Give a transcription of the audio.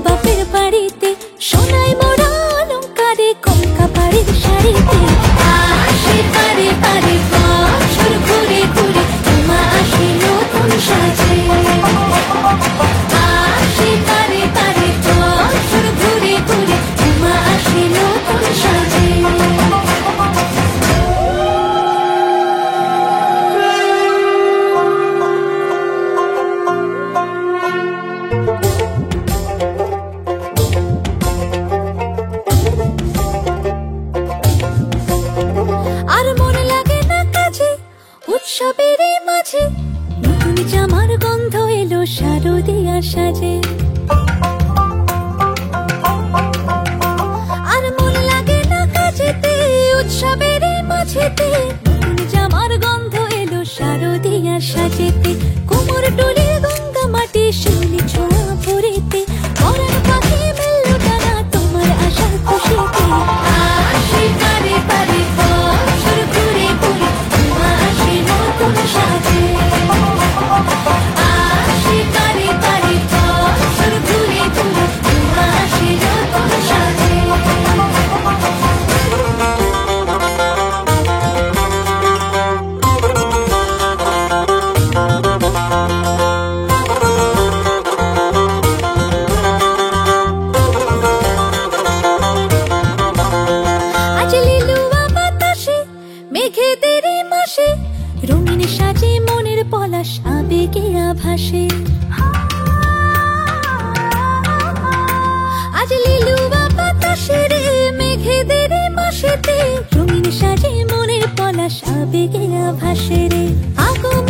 বাপের বাড়িতে সোনাই মোড়া অলংকারে কলকা বাড়ির শাড়িতে আসে পারে পারে বছর ঘুরে ঘুরে উমা আসে নতুন সাজে। আসে পারে পারে বছর ঘুরে ঘুরে উমা আসে নতুন সাজে। আর মন লাগে না কাজে উৎসবের মাঝে নতুন জামার গন্ধ এলো শারদিয়া সাজে। আর মন লাগে না কাজেতে উৎসবের মাঝেতে নতুন জামার গন্ধ এলো শারদিয়া সাজেতে। কোমর ডোলে গঙ্গা মাটি শিউলি ছোঁয়া ভরেতে পরাণ পাখি মেলল ডানা তোমার আশার খুশিতে। আসে পারে পারে বছর ঘুরে ঘুরে উমা আসে নতুন সাজে। আসে পারে পারে বছর ঘুরে ঘুরে উমা আসে নতুন সাজে। আজ লিলুয়া বাতাসে মেঘেদের মাসে রঙিন সাজে মনের পলাশ আবেগে আভাসে। আজ লিলুয়া বাতাসে রে মেঘেদের মাসেতে রঙিন সাজে মনের পলাশ আবেগে আভাসে রে। আগমন